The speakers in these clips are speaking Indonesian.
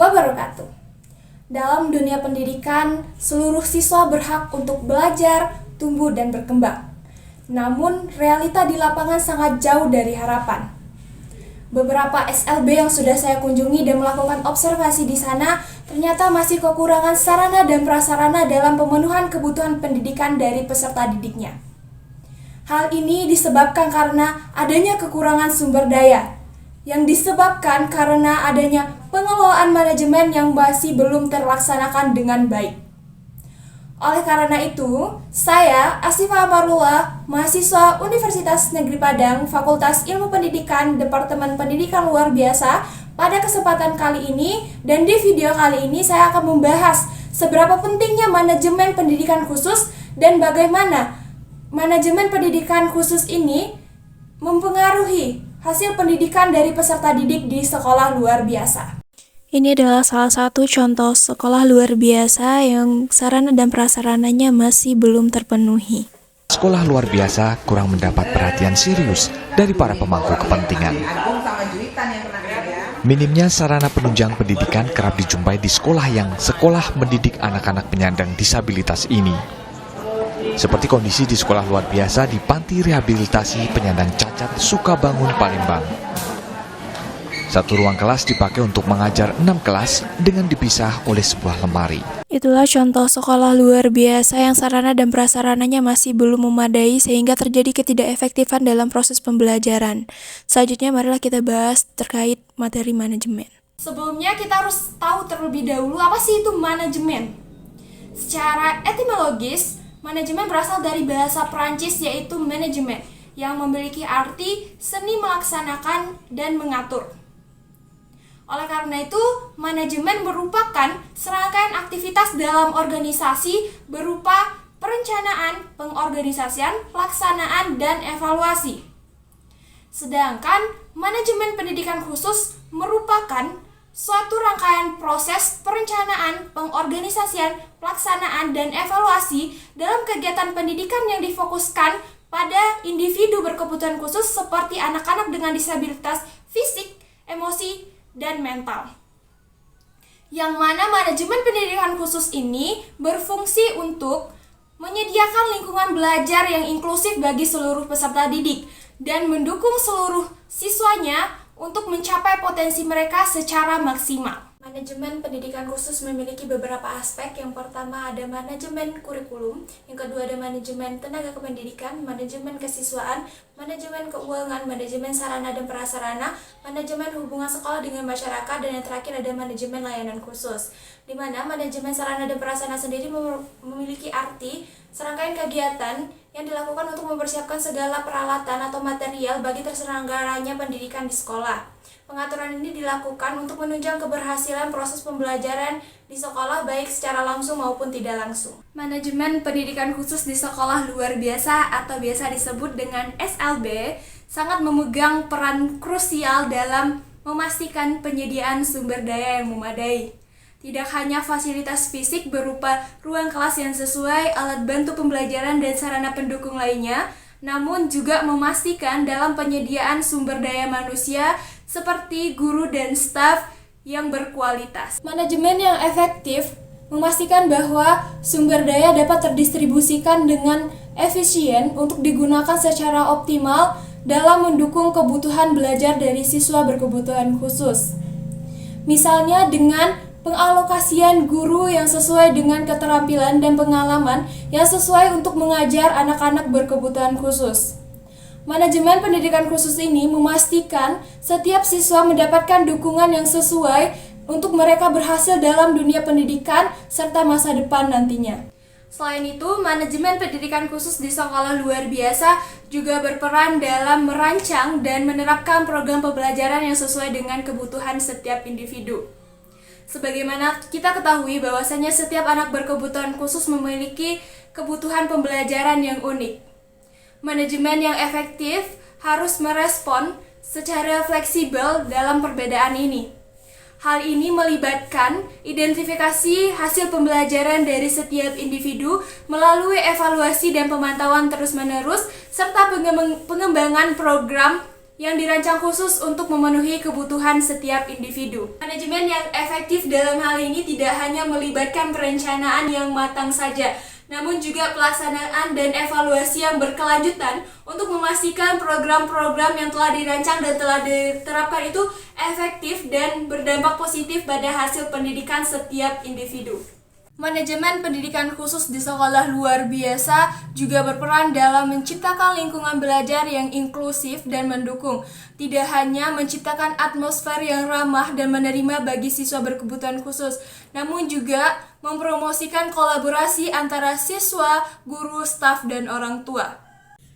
wabarakatuh. Dalam dunia pendidikan, seluruh siswa berhak untuk belajar, tumbuh, dan berkembang. Namun, realita di lapangan sangat jauh dari harapan. Beberapa SLB yang sudah saya kunjungi dan melakukan observasi di sana ternyata masih kekurangan sarana dan prasarana dalam pemenuhan kebutuhan pendidikan dari peserta didiknya. Hal ini disebabkan karena adanya kekurangan sumber daya, yang disebabkan karena adanya pengelolaan manajemen yang masih belum terlaksanakan dengan baik. Oleh karena itu, saya, Asifah Amarullah, mahasiswa Universitas Negeri Padang, Fakultas Ilmu Pendidikan, Departemen Pendidikan Luar Biasa, pada kesempatan kali ini dan di video kali ini saya akan membahas seberapa pentingnya manajemen pendidikan khusus dan bagaimana manajemen pendidikan khusus ini mempengaruhi hasil pendidikan dari peserta didik di sekolah luar biasa. Ini adalah salah satu contoh sekolah luar biasa yang sarana dan prasarananya masih belum terpenuhi. Sekolah luar biasa kurang mendapat perhatian serius dari para pemangku kepentingan. Minimnya sarana penunjang pendidikan kerap dijumpai di sekolah yang sekolah mendidik anak-anak penyandang disabilitas ini. Seperti kondisi di sekolah luar biasa di Panti Rehabilitasi Penyandang Cacat Sukabangun, Palembang. Satu ruang kelas dipakai untuk mengajar 6 kelas dengan dipisah oleh sebuah lemari. Itulah contoh sekolah luar biasa yang sarana dan prasarananya masih belum memadai sehingga terjadi ketidakefektifan dalam proses pembelajaran. Selanjutnya marilah kita bahas terkait materi manajemen. Sebelumnya kita harus tahu terlebih dahulu apa sih itu manajemen. Secara etimologis, manajemen berasal dari bahasa Prancis yaitu manajemen yang memiliki arti seni melaksanakan dan mengatur. Oleh karena itu, manajemen merupakan serangkaian aktivitas dalam organisasi berupa perencanaan, pengorganisasian, pelaksanaan, dan evaluasi. Sedangkan manajemen pendidikan khusus merupakan suatu rangkaian proses perencanaan, pengorganisasian, pelaksanaan, dan evaluasi dalam kegiatan pendidikan yang difokuskan pada individu berkebutuhan khusus seperti anak-anak dengan disabilitas fisik, emosi, dan mental. Yang mana manajemen pendidikan khusus ini berfungsi untuk menyediakan lingkungan belajar yang inklusif bagi seluruh peserta didik dan mendukung seluruh siswanya untuk mencapai potensi mereka secara maksimal. Manajemen pendidikan khusus memiliki beberapa aspek. Yang pertama ada manajemen kurikulum, yang kedua ada manajemen tenaga kependidikan, manajemen kesiswaan, manajemen keuangan, manajemen sarana dan prasarana, manajemen hubungan sekolah dengan masyarakat, dan yang terakhir ada manajemen layanan khusus. Di mana manajemen sarana dan prasarana sendiri memiliki arti serangkaian kegiatan yang dilakukan untuk mempersiapkan segala peralatan atau material bagi terselenggaranya pendidikan di sekolah. Pengaturan ini dilakukan untuk menunjang keberhasilan proses pembelajaran di sekolah baik secara langsung maupun tidak langsung. Manajemen pendidikan khusus di sekolah luar biasa atau biasa disebut dengan SLB sangat memegang peran krusial dalam memastikan penyediaan sumber daya yang memadai. Tidak hanya fasilitas fisik berupa ruang kelas yang sesuai, alat bantu pembelajaran dan sarana pendukung lainnya, namun juga memastikan dalam penyediaan sumber daya manusia seperti guru dan staf yang berkualitas. Manajemen yang efektif memastikan bahwa sumber daya dapat terdistribusikan dengan efisien untuk digunakan secara optimal dalam mendukung kebutuhan belajar dari siswa berkebutuhan khusus. Misalnya dengan pengalokasian guru yang sesuai dengan keterampilan dan pengalaman yang sesuai untuk mengajar anak-anak berkebutuhan khusus. Manajemen pendidikan khusus ini memastikan setiap siswa mendapatkan dukungan yang sesuai untuk mereka berhasil dalam dunia pendidikan serta masa depan nantinya. Selain itu, manajemen pendidikan khusus di sekolah luar biasa juga berperan dalam merancang dan menerapkan program pembelajaran yang sesuai dengan kebutuhan setiap individu. Sebagaimana kita ketahui bahwasanya setiap anak berkebutuhan khusus memiliki kebutuhan pembelajaran yang unik. Manajemen yang efektif harus merespon secara fleksibel dalam perbedaan ini. Hal ini melibatkan identifikasi hasil pembelajaran dari setiap individu melalui evaluasi dan pemantauan terus-menerus serta pengembangan program yang dirancang khusus untuk memenuhi kebutuhan setiap individu. Manajemen yang efektif dalam hal ini tidak hanya melibatkan perencanaan yang matang saja, namun juga pelaksanaan dan evaluasi yang berkelanjutan untuk memastikan program-program yang telah dirancang dan telah diterapkan itu efektif dan berdampak positif pada hasil pendidikan setiap individu. Manajemen pendidikan khusus di sekolah luar biasa juga berperan dalam menciptakan lingkungan belajar yang inklusif dan mendukung. Tidak hanya menciptakan atmosfer yang ramah dan menerima bagi siswa berkebutuhan khusus, namun juga mempromosikan kolaborasi antara siswa, guru, staf, dan orang tua.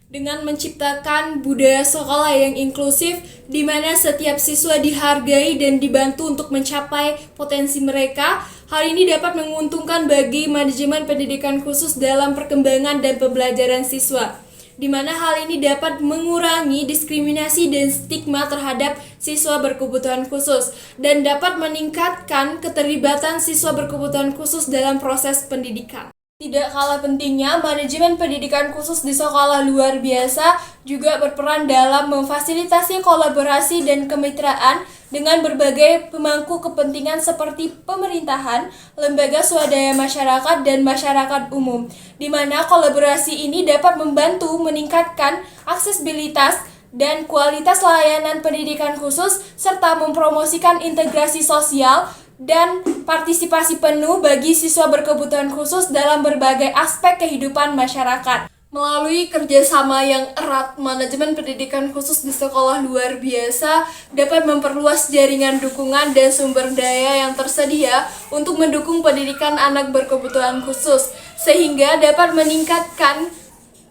Dengan menciptakan budaya sekolah yang inklusif, di mana setiap siswa dihargai dan dibantu untuk mencapai potensi mereka, hal ini dapat menguntungkan bagi manajemen pendidikan khusus dalam perkembangan dan pembelajaran siswa, di mana hal ini dapat mengurangi diskriminasi dan stigma terhadap siswa berkebutuhan khusus, dan dapat meningkatkan keterlibatan siswa berkebutuhan khusus dalam proses pendidikan. Tidak kalah pentingnya, manajemen pendidikan khusus di sekolah luar biasa juga berperan dalam memfasilitasi kolaborasi dan kemitraan dengan berbagai pemangku kepentingan seperti pemerintahan, lembaga swadaya masyarakat, dan masyarakat umum, di mana kolaborasi ini dapat membantu meningkatkan aksesibilitas dan kualitas layanan pendidikan khusus, serta mempromosikan integrasi sosial dan partisipasi penuh bagi siswa berkebutuhan khusus dalam berbagai aspek kehidupan masyarakat. Melalui kerjasama yang erat, manajemen pendidikan khusus di sekolah luar biasa dapat memperluas jaringan dukungan dan sumber daya yang tersedia untuk mendukung pendidikan anak berkebutuhan khusus, sehingga dapat meningkatkan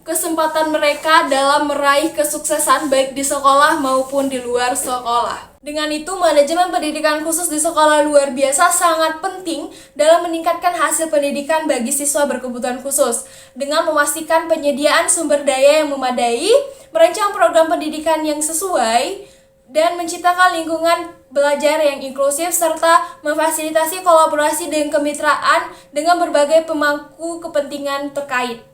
kesempatan mereka dalam meraih kesuksesan baik di sekolah maupun di luar sekolah. Dengan itu, manajemen pendidikan khusus di sekolah luar biasa sangat penting dalam meningkatkan hasil pendidikan bagi siswa berkebutuhan khusus, dengan memastikan penyediaan sumber daya yang memadai, merancang program pendidikan yang sesuai, dan menciptakan lingkungan belajar yang inklusif, serta memfasilitasi kolaborasi dan kemitraan dengan berbagai pemangku kepentingan terkait.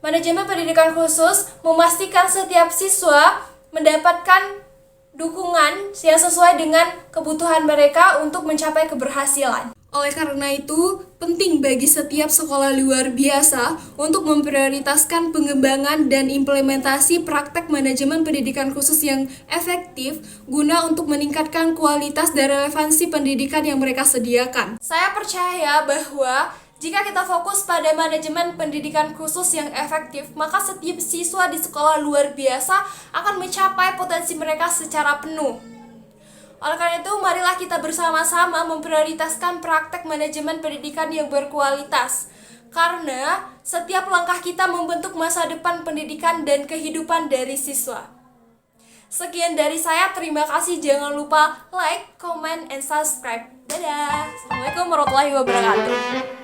Manajemen pendidikan khusus memastikan setiap siswa mendapatkan dukungan yang sesuai dengan kebutuhan mereka untuk mencapai keberhasilan. Oleh karena itu, penting bagi setiap sekolah luar biasa untuk memprioritaskan pengembangan dan implementasi praktek manajemen pendidikan khusus yang efektif guna untuk meningkatkan kualitas dan relevansi pendidikan yang mereka sediakan. Saya percaya bahwa jika kita fokus pada manajemen pendidikan khusus yang efektif, maka setiap siswa di sekolah luar biasa akan mencapai potensi mereka secara penuh. Oleh karena itu, marilah kita bersama-sama memprioritaskan praktek manajemen pendidikan yang berkualitas. Karena setiap langkah kita membentuk masa depan pendidikan dan kehidupan dari siswa. Sekian dari saya, terima kasih. Jangan lupa like, comment, and subscribe. Dadah! Assalamualaikum warahmatullahi wabarakatuh.